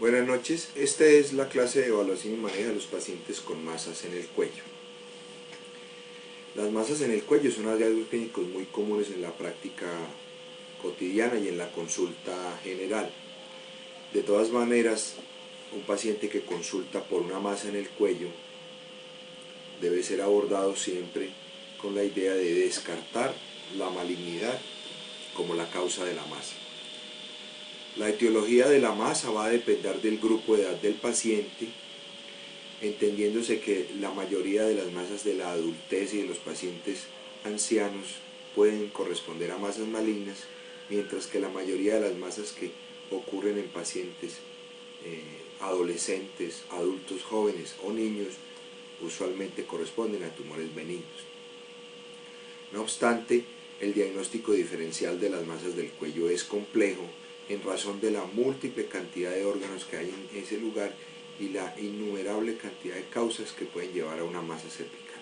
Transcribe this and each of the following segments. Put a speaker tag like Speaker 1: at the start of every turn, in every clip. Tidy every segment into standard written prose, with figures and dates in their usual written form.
Speaker 1: Buenas noches, esta es la clase de evaluación y manejo de los pacientes con masas en el cuello. Las masas en el cuello son hallazgos clínicos muy comunes en la práctica cotidiana y en la consulta general. De todas maneras, un paciente que consulta por una masa en el cuello debe ser abordado siempre con la idea de descartar la malignidad como la causa de la masa. La etiología de la masa va a depender del grupo de edad del paciente, entendiéndose que la mayoría de las masas de la adultez y de los pacientes ancianos pueden corresponder a masas malignas, mientras que la mayoría de las masas que ocurren en pacientes adolescentes, adultos jóvenes o niños usualmente corresponden a tumores benignos. No obstante, el diagnóstico diferencial de las masas del cuello es complejo en razón de la múltiple cantidad de órganos que hay en ese lugar y la innumerable cantidad de causas que pueden llevar a una masa cervical.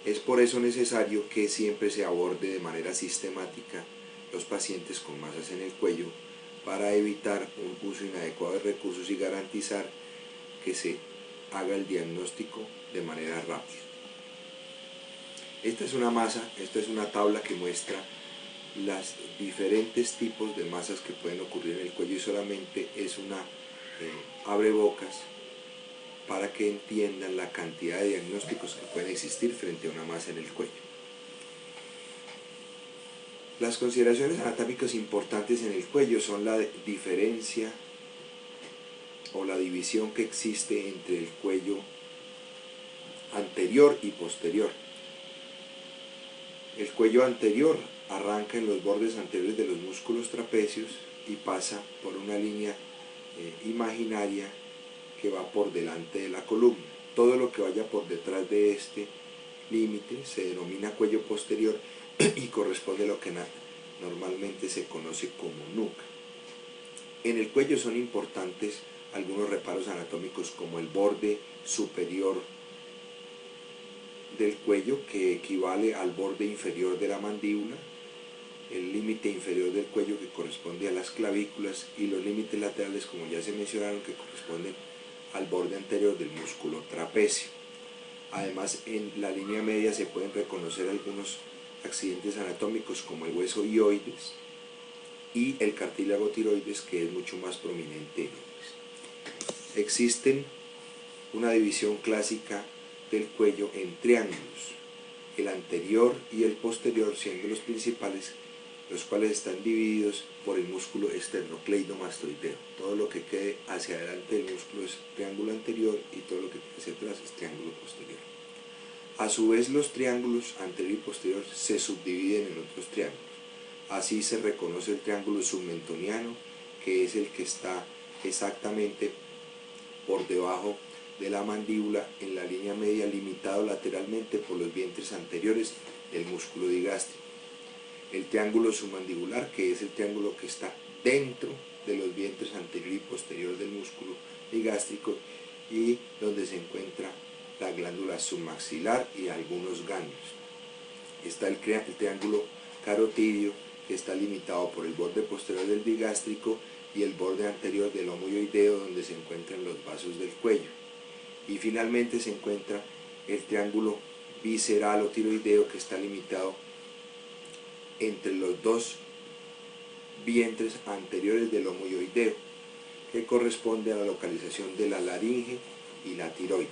Speaker 1: Es por eso necesario que siempre se aborde de manera sistemática los pacientes con masas en el cuello para evitar un uso inadecuado de recursos y garantizar que se haga el diagnóstico de manera rápida. Esta es una masa, esta es una tabla que muestra los diferentes tipos de masas que pueden ocurrir en el cuello y solamente es una abrebocas para que entiendan la cantidad de diagnósticos que pueden existir frente a una masa en el cuello. Las consideraciones anatómicas importantes en el cuello son la diferencia o la división que existe entre el cuello anterior y posterior. El cuello anterior arranca en los bordes anteriores de los músculos trapecios y pasa por una línea imaginaria que va por delante de la columna. Todo lo que vaya por detrás de este límite se denomina cuello posterior y corresponde a lo que normalmente se conoce como nuca. En el cuello son importantes algunos reparos anatómicos como el borde superior del cuello, que equivale al borde inferior de la mandíbula, el límite inferior del cuello que corresponde a las clavículas y los límites laterales, como ya se mencionaron, que corresponden al borde anterior del músculo trapecio. Además, en la línea media se pueden reconocer algunos accidentes anatómicos como el hueso hioides y el cartílago tiroides, que es mucho más prominente en hombres. Existen una división clásica del cuello en triángulos, el anterior y el posterior siendo los principales, los cuales están divididos por el músculo esternocleidomastoideo. Todo lo que quede hacia adelante del músculo es triángulo anterior y todo lo que quede hacia atrás es triángulo posterior. A su vez, los triángulos anterior y posterior se subdividen en otros triángulos. Así se reconoce el triángulo submentoniano, que es el que está exactamente por debajo de la mandíbula en la línea media, limitado lateralmente por los vientres anteriores del músculo digástrico. El triángulo submandibular, que es el triángulo que está dentro de los vientres anterior y posterior del músculo digástrico y donde se encuentra la glándula submaxilar y algunos ganglios. Está el triángulo carotidio, que está limitado por el borde posterior del digástrico y el borde anterior del lomo hioideo, donde se encuentran los vasos del cuello. Y finalmente se encuentra el triángulo visceral o tiroideo, que está limitado entre los dos vientres anteriores del lomo hioideo, que corresponde a la localización de la laringe y la tiroides.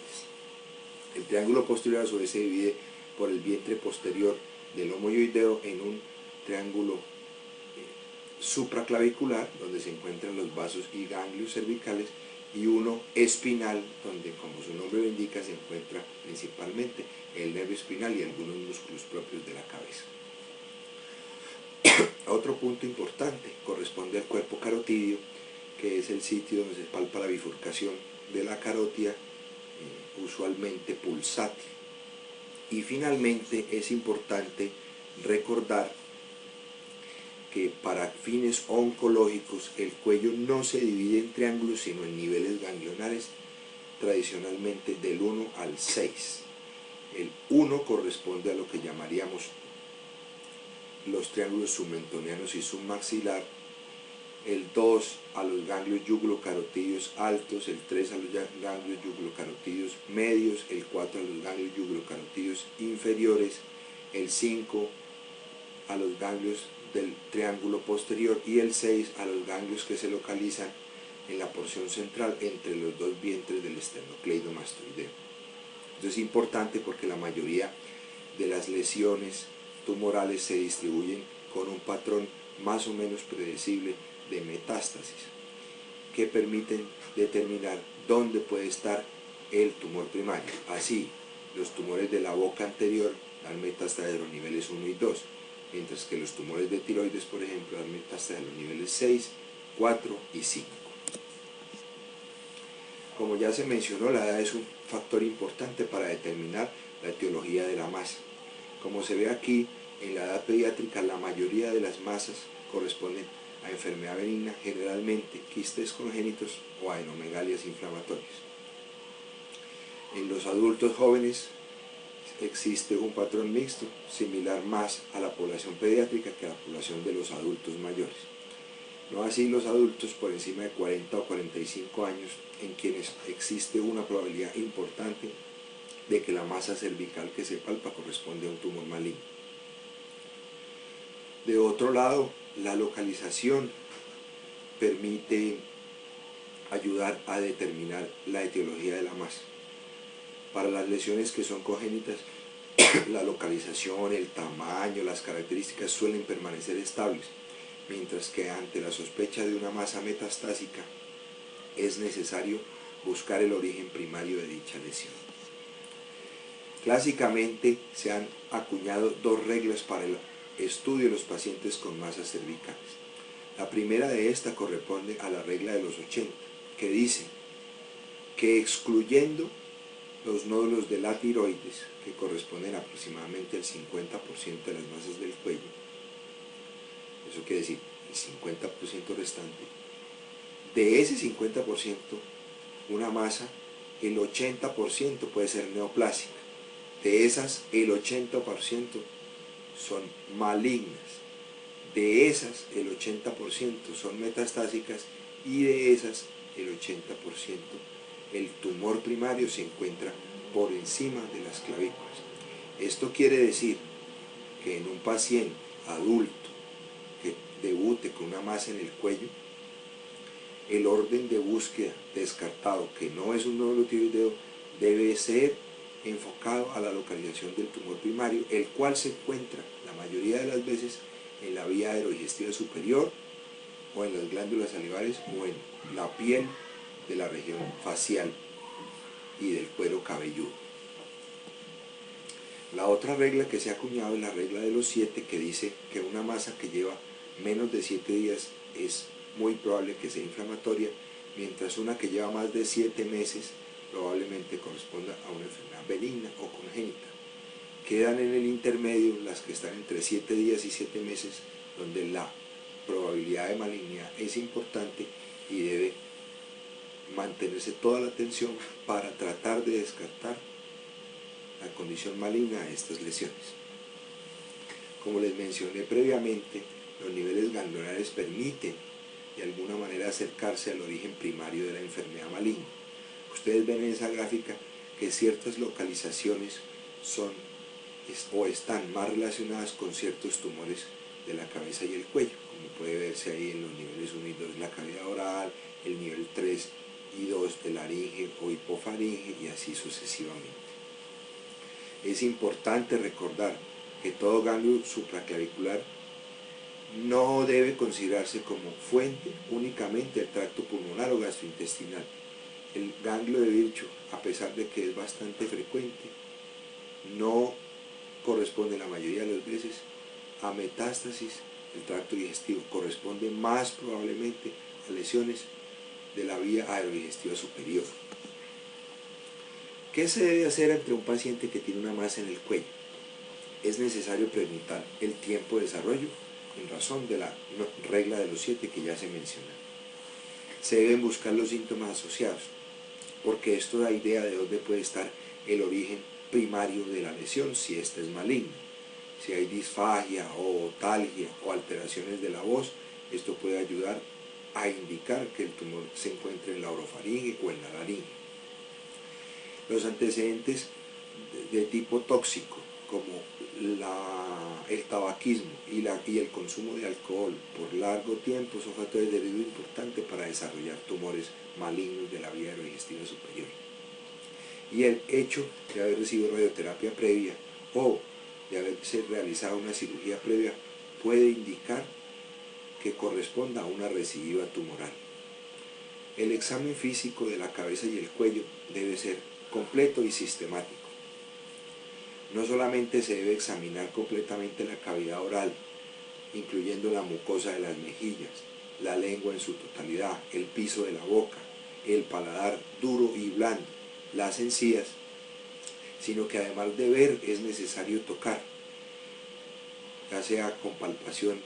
Speaker 1: El triángulo posterior a su vez se divide por el vientre posterior del lomo hioideo en un triángulo supraclavicular, donde se encuentran los vasos y ganglios cervicales, y uno espinal, donde, como su nombre lo indica, se encuentra principalmente el nervio espinal y algunos músculos propios de la cabeza. Otro punto importante corresponde al cuerpo carotidio, que es el sitio donde se palpa la bifurcación de la carótida, usualmente pulsátil. Y finalmente es importante recordar que para fines oncológicos el cuello no se divide en triángulos sino en niveles ganglionares, tradicionalmente del 1 al 6. El 1 corresponde a lo que llamaríamos los triángulos submentonianos y submaxilar, el 2 a los ganglios yugulocarotídeos altos, el 3 a los ganglios yugulocarotídeos medios, el 4 a los ganglios yugulocarotídeos inferiores, el 5 a los ganglios del triángulo posterior y el 6 a los ganglios que se localizan en la porción central entre los dos vientres del esternocleidomastoideo. Esto es importante porque la mayoría de las lesiones tumorales se distribuyen con un patrón más o menos predecible de metástasis que permiten determinar dónde puede estar el tumor primario. Así, los tumores de la boca anterior dan metástasis de los niveles 1 y 2, mientras que los tumores de tiroides, por ejemplo, dan metástasis de los niveles 6, 4 y 5. Como ya se mencionó, la edad es un factor importante para determinar la etiología de la masa. Como se ve aquí, en la edad pediátrica la mayoría de las masas corresponden a enfermedad benigna, generalmente quistes congénitos o adenomegalias inflamatorias. En los adultos jóvenes existe un patrón mixto, similar más a la población pediátrica que a la población de los adultos mayores. No así los adultos por encima de 40 o 45 años, en quienes existe una probabilidad importante de que la masa cervical que se palpa corresponde a un tumor maligno. De otro lado, la localización permite ayudar a determinar la etiología de la masa. Para las lesiones que son congénitas, la localización, el tamaño, las características suelen permanecer estables, mientras que ante la sospecha de una masa metastásica es necesario buscar el origen primario de dicha lesión. Clásicamente se han acuñado dos reglas para el estudio de los pacientes con masas cervicales. La primera de esta corresponde a la regla de los 80, que dice que excluyendo los nódulos de la tiroides, que corresponden aproximadamente al 50% de las masas del cuello, eso quiere decir el 50% restante, de ese 50%, una masa, el 80% puede ser neoplásica. De esas, el 80% son malignas. De esas, el 80% son metastásicas y de esas, el 80%, el tumor primario se encuentra por encima de las clavículas. Esto quiere decir que en un paciente adulto que debute con una masa en el cuello, el orden de búsqueda descartado, que no es un nódulo tiroideo, debe ser enfocado a la localización del tumor primario, el cual se encuentra la mayoría de las veces en la vía aerodigestiva superior o en las glándulas salivares o en la piel de la región facial y del cuero cabelludo. La otra regla que se ha acuñado es la regla de los 7, que dice que una masa que lleva menos de 7 días es muy probable que sea inflamatoria, mientras una que lleva más de 7 meses probablemente corresponda a una enfermedad benigna o congénita. Quedan en el intermedio las que están entre 7 días y 7 meses, donde la probabilidad de malignidad es importante y debe mantenerse toda la atención para tratar de descartar la condición maligna de estas lesiones. Como les mencioné previamente, los niveles ganglionares permiten de alguna manera acercarse al origen primario de la enfermedad maligna. Ustedes ven en esa gráfica que ciertas localizaciones son o están más relacionadas con ciertos tumores de la cabeza y el cuello, como puede verse ahí en los niveles 1 y 2 de la cavidad oral, el nivel 3 y 2 de laringe o hipofaringe y así sucesivamente. Es importante recordar que todo ganglio supraclavicular no debe considerarse como fuente únicamente del tracto pulmonar o gastrointestinal. El ganglio de Virchow, a pesar de que es bastante frecuente, no corresponde la mayoría de las veces a metástasis del tracto digestivo, corresponde más probablemente a lesiones de la vía aerodigestiva superior. ¿Qué se debe hacer ante un paciente que tiene una masa en el cuello? Es necesario preguntar el tiempo de desarrollo en razón de la regla de los 7 que ya se menciona. Se deben buscar los síntomas asociados, porque esto da idea de dónde puede estar el origen primario de la lesión, si esta es maligna. Si hay disfagia o otalgia o alteraciones de la voz, esto puede ayudar a indicar que el tumor se encuentra en la orofaringe o en la laringe. Los antecedentes de tipo tóxico, como el tabaquismo y el consumo de alcohol por largo tiempo, son factores de riesgo importantes para desarrollar tumores malignos de la vía digestiva superior. Y el hecho de haber recibido radioterapia previa o de haberse realizado una cirugía previa puede indicar que corresponda a una recidiva tumoral. El examen físico de la cabeza y el cuello debe ser completo y sistemático. No solamente se debe examinar completamente la cavidad oral, incluyendo la mucosa de las mejillas, la lengua en su totalidad, el piso de la boca, el paladar duro y blando, las encías, sino que además de ver es necesario tocar, ya sea con palpación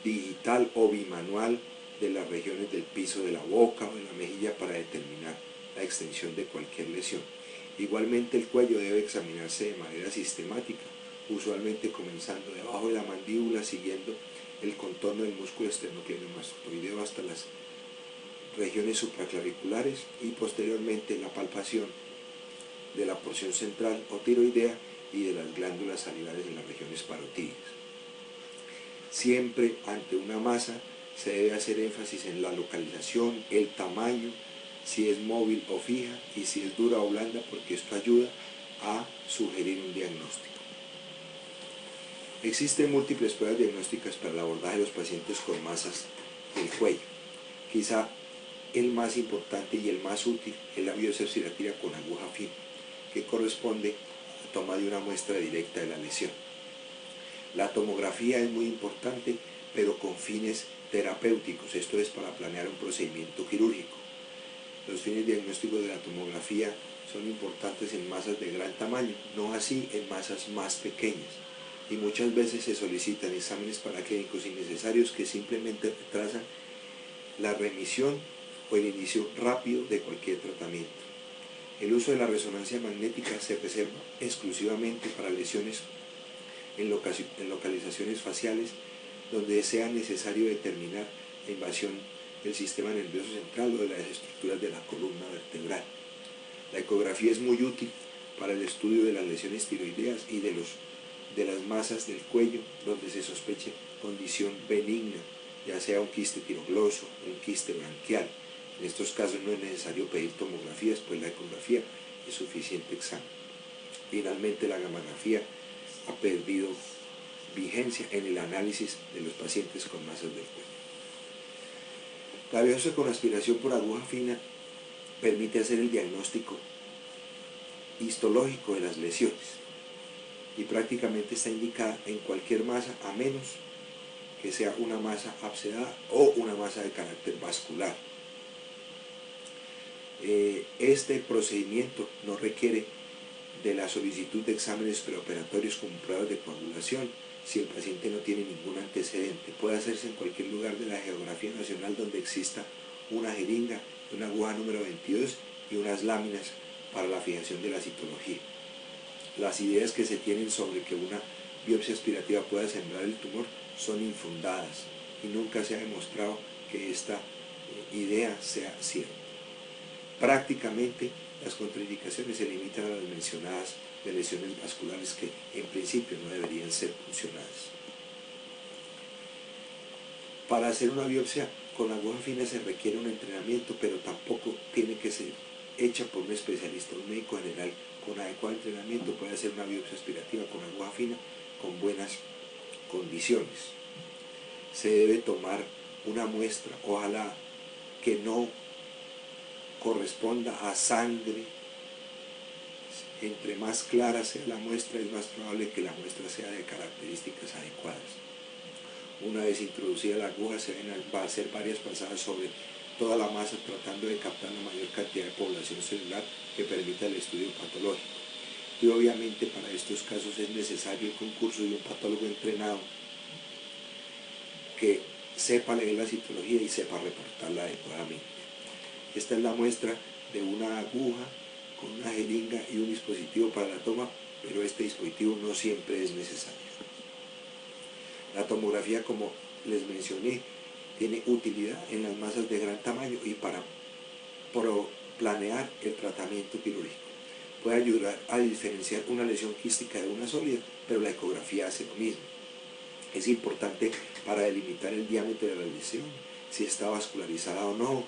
Speaker 1: digital o bimanual de las regiones del piso de la boca o de la mejilla para determinar la extensión de cualquier lesión. Igualmente el cuello debe examinarse de manera sistemática, usualmente comenzando debajo de la mandíbula, siguiendo el contorno del músculo esternocleidomastoideo hasta las regiones supraclaviculares y posteriormente la palpación de la porción central o tiroidea y de las glándulas salivares en las regiones parotídeas. Siempre ante una masa se debe hacer énfasis en la localización, el tamaño, si es móvil o fija y si es dura o blanda, porque esto ayuda a sugerir un diagnóstico. Existen múltiples pruebas diagnósticas para el abordaje de los pacientes con masas del cuello. Quizá el más importante y el más útil es la biopsia obstinativa con aguja fina, que corresponde a la toma de una muestra directa de la lesión. La tomografía es muy importante, pero con fines terapéuticos, esto es para planear un procedimiento quirúrgico. Los fines diagnósticos de la tomografía son importantes en masas de gran tamaño, no así en masas más pequeñas, y muchas veces se solicitan exámenes paraclínicos innecesarios que simplemente retrasan la remisión o el inicio rápido de cualquier tratamiento. El uso de la resonancia magnética se reserva exclusivamente para lesiones en localizaciones faciales donde sea necesario determinar la invasión del sistema nervioso central o de las estructuras de la columna vertebral. La ecografía es muy útil para el estudio de las lesiones tiroideas y de las masas del cuello donde se sospeche condición benigna, ya sea un quiste tirogloso, un quiste branquial. En estos casos no es necesario pedir tomografías, pues la ecografía es suficiente examen. Finalmente, la gammagrafía ha perdido vigencia en el análisis de los pacientes con masas del cuello. La biopsia con aspiración por aguja fina permite hacer el diagnóstico histológico de las lesiones y prácticamente está indicada en cualquier masa, a menos que sea una masa abscedada o una masa de carácter vascular. Este procedimiento no requiere de la solicitud de exámenes preoperatorios como pruebas de coagulación si el paciente no tiene ningún antecedente. Puede hacerse en cualquier lugar de la geografía nacional donde exista una jeringa, una aguja número 22 y unas láminas para la fijación de la citología. Las ideas que se tienen sobre que una biopsia aspirativa pueda sembrar el tumor son infundadas y nunca se ha demostrado que esta idea sea cierta. Prácticamente las contraindicaciones se limitan a las mencionadas de lesiones vasculares que en principio no deberían ser funcionadas. Para hacer una biopsia con aguja fina se requiere un entrenamiento, pero tampoco tiene que ser hecha por un especialista. Un médico general con adecuado entrenamiento puede hacer una biopsia aspirativa con aguja fina con buenas condiciones. Se debe tomar una muestra, ojalá que no corresponda a sangre. Entre más clara sea la muestra, es más probable que la muestra sea de características adecuadas. Una vez introducida la aguja, va a hacer varias pasadas sobre toda la masa, tratando de captar la mayor cantidad de población celular que permita el estudio patológico. Y obviamente para estos casos es necesario el concurso de un patólogo entrenado que sepa leer la citología y sepa reportarla adecuadamente. Esta es la muestra de una aguja con una jeringa y un dispositivo para la toma, pero este dispositivo no siempre es necesario. La tomografía, como les mencioné, Tiene utilidad en las masas de gran tamaño y para planear el tratamiento quirúrgico. Puede ayudar a diferenciar una lesión quística de una sólida, pero la ecografía hace lo mismo. Es importante para delimitar el diámetro de la lesión, si está vascularizada o no,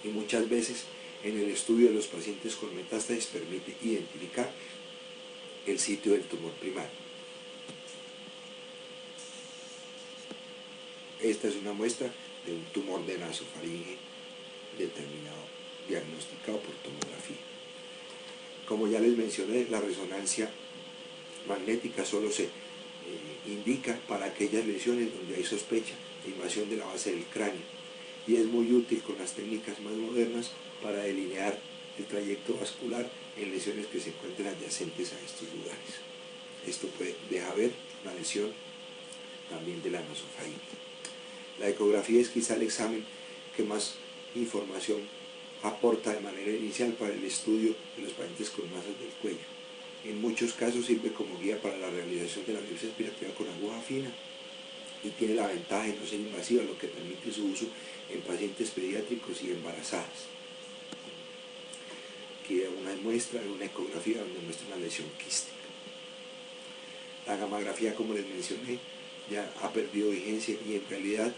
Speaker 1: y muchas veces en el estudio de los pacientes con metástasis permite identificar el sitio del tumor primario. Esta es una muestra de un tumor de nasofaringe determinado, diagnosticado por tomografía. Como ya les mencioné, la resonancia magnética solo se indica para aquellas lesiones donde hay sospecha de invasión de la base del cráneo y es muy útil con las técnicas más modernas para delinear el trayecto vascular en lesiones que se encuentren adyacentes a estos lugares. Esto deja ver una lesión también de la nasofaringe. La ecografía es quizá el examen que más información aporta de manera inicial para el estudio de los pacientes con masas del cuello. En muchos casos sirve como guía para la realización de la biopsia aspirativa con aguja fina y tiene la ventaja de no ser invasiva, lo que permite su uso en pacientes pediátricos y embarazadas. Aquí una muestra de una ecografía donde muestra una lesión quística. La gammagrafía, como les mencioné, ya ha perdido vigencia y en realidad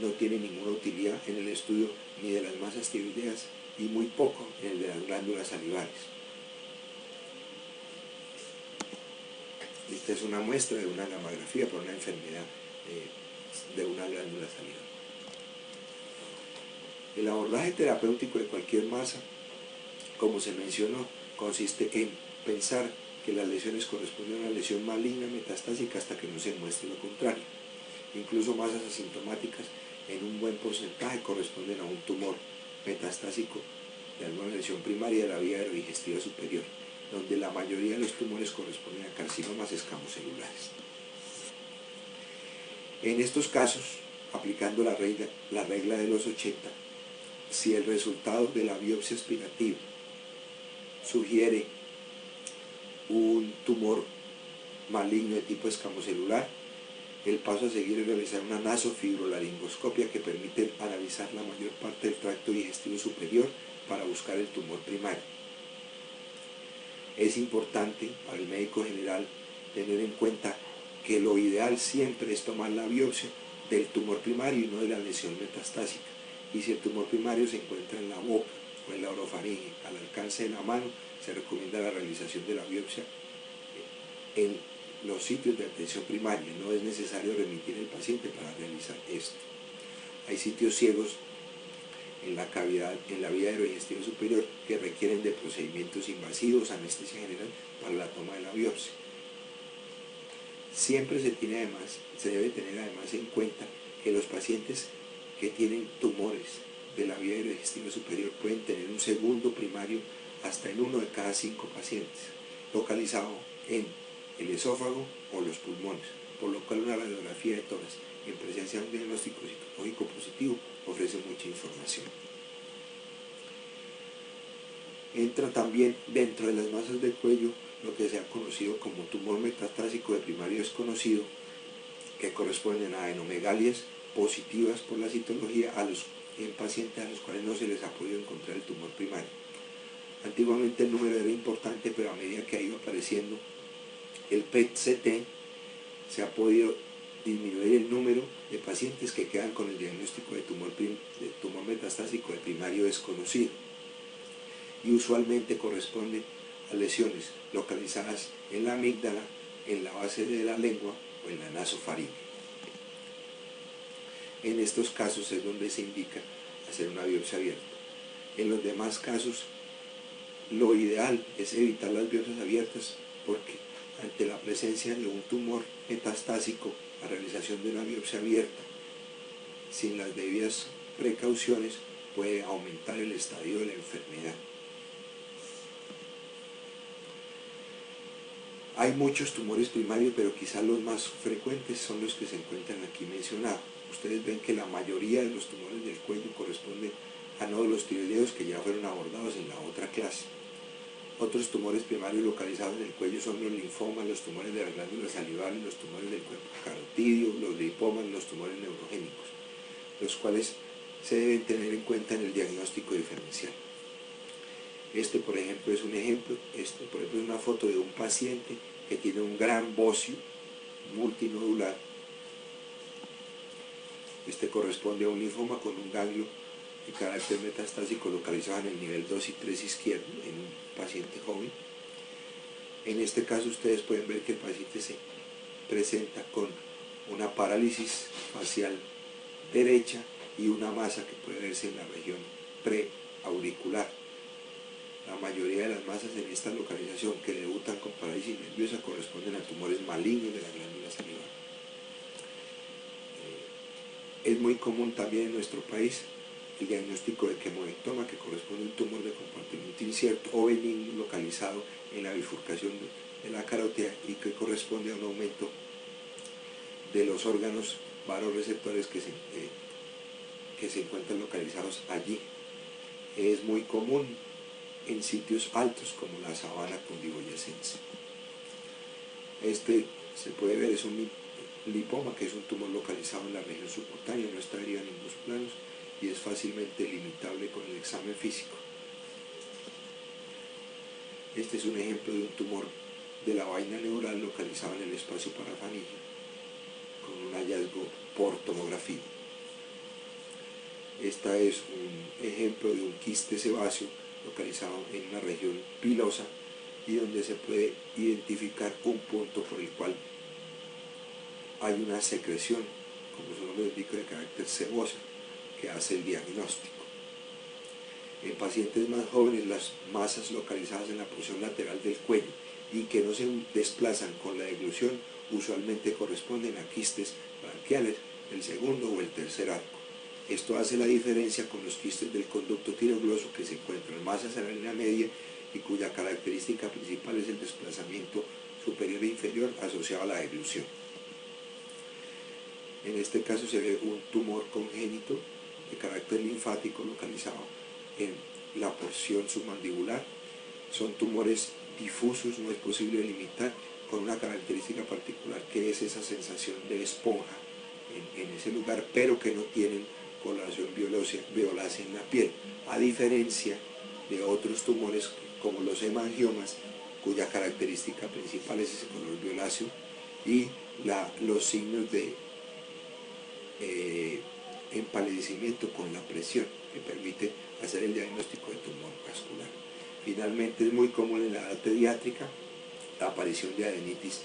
Speaker 1: no tiene ninguna utilidad en el estudio ni de las masas tiroideas y muy poco en el de las glándulas salivares. Esta es una muestra de una gammagrafía por una enfermedad de una glándula salivar. El abordaje terapéutico de cualquier masa, como se mencionó, consiste en pensar que las lesiones corresponden a una lesión maligna metastásica hasta que no se muestre lo contrario. Incluso masas asintomáticas en un buen porcentaje corresponden a un tumor metastásico de alguna lesión primaria de la vía aerodigestiva superior, donde la mayoría de los tumores corresponden a carcinomas escamocelulares. En estos casos, aplicando la regla de los 80, si el resultado de la biopsia aspirativa sugiere un tumor maligno de tipo escamocelular, el paso a seguir es realizar una nasofibrolaringoscopia que permite analizar la mayor parte del tracto digestivo superior para buscar el tumor primario. Es importante para el médico general tener en cuenta que lo ideal siempre es tomar la biopsia del tumor primario y no de la lesión metastásica. Y si el tumor primario se encuentra en la boca o en la orofaringe, al alcance de la mano, se recomienda la realización de la biopsia en los sitios de atención primaria. No es necesario remitir al paciente para realizar esto. Hay sitios ciegos en la cavidad, en la vía aerodigestiva superior, que requieren de procedimientos invasivos, anestesia general, para la toma de la biopsia. Siempre se debe tener además en cuenta que los pacientes que tienen tumores de la vía aerodigestiva superior pueden tener un segundo primario hasta en 1 de cada 5 pacientes, localizado en el esófago o los pulmones, por lo cual una radiografía de tórax en presencia de un diagnóstico citológico positivo ofrece mucha información. Entra también dentro de las masas del cuello lo que se ha conocido como tumor metastásico de primario desconocido, que corresponden a adenomegalias positivas por la citología en pacientes a los cuales no se les ha podido encontrar el tumor primario. Antiguamente el número era importante, pero a medida que ha ido apareciendo el PET-CT, se ha podido disminuir el número de pacientes que quedan con el diagnóstico de tumor metastásico de primario desconocido. Y usualmente corresponde a lesiones localizadas en la amígdala, en la base de la lengua o en la nasofaringe. En estos casos es donde se indica hacer una biopsia abierta. En los demás casos, lo ideal es evitar las biopsias abiertas porque ante la presencia de un tumor metastásico, la realización de una biopsia abierta sin las debidas precauciones puede aumentar el estadio de la enfermedad. Hay muchos tumores primarios, pero quizás los más frecuentes son los que se encuentran aquí mencionados. Ustedes ven que la mayoría de los tumores del cuello corresponden a nódulos tiroideos que ya fueron abordados en la otra clase. Otros tumores primarios localizados en el cuello son los linfomas, los tumores de las glándulas salivales, los tumores del cuerpo carotidio, los lipomas, los tumores neurogénicos. los cuales se deben tener en cuenta en el diagnóstico diferencial. Este, por ejemplo, es un ejemplo. Esto, por ejemplo, es una foto de un paciente que tiene un gran bocio multinodular. Este corresponde a un linfoma con un ganglio de carácter metastásico localizado en el nivel 2 y 3 izquierdo en un paciente joven. En este caso ustedes pueden ver que el paciente se presenta con una parálisis facial derecha y una masa que puede verse en la región preauricular. La mayoría de las masas en esta localización que debutan con parálisis nerviosa corresponden a tumores malignos de la glándula salivar. Es muy común también en nuestro país el diagnóstico de quemoectoma, que corresponde a un tumor de compartimento incierto o benigno localizado en la bifurcación de la carótida y que corresponde a un aumento de los órganos varoreceptores que se encuentran localizados allí. Es muy común en sitios altos como la sabana cundiboyacense. Este se puede ver, es un lipoma, que es un tumor localizado en la región subcutánea, no está adherido a ningún planos y es fácilmente limitable con el examen físico. Este es un ejemplo de un tumor de la vaina neural localizado en el espacio parafaringeo con un hallazgo por tomografía. Este es un ejemplo de un quiste sebáceo localizado en una región pilosa y donde se puede identificar un punto por el cual hay una secreción, como su nombre indica, de carácter sebosa, que hace el diagnóstico. En pacientes más jóvenes, las masas localizadas en la porción lateral del cuello y que no se desplazan con la deglución usualmente corresponden a quistes branquiales del segundo o el tercer arco. Esto hace la diferencia con los quistes del conducto tirogloso, que se encuentran masas en la línea media y cuya característica principal es el desplazamiento superior e inferior asociado a la deglución. En este caso se ve un tumor congénito de carácter linfático localizado en la porción submandibular. Son tumores difusos, no es posible delimitar, con una característica particular que es esa sensación de esponja en ese lugar, pero que no tienen coloración violácea en la piel, a diferencia de otros tumores como los hemangiomas, cuya característica principal es ese color violáceo y los signos de empalidecimiento con la presión, que permite hacer el diagnóstico de tumor vascular. Finalmente, es muy común en la edad pediátrica la aparición de adenitis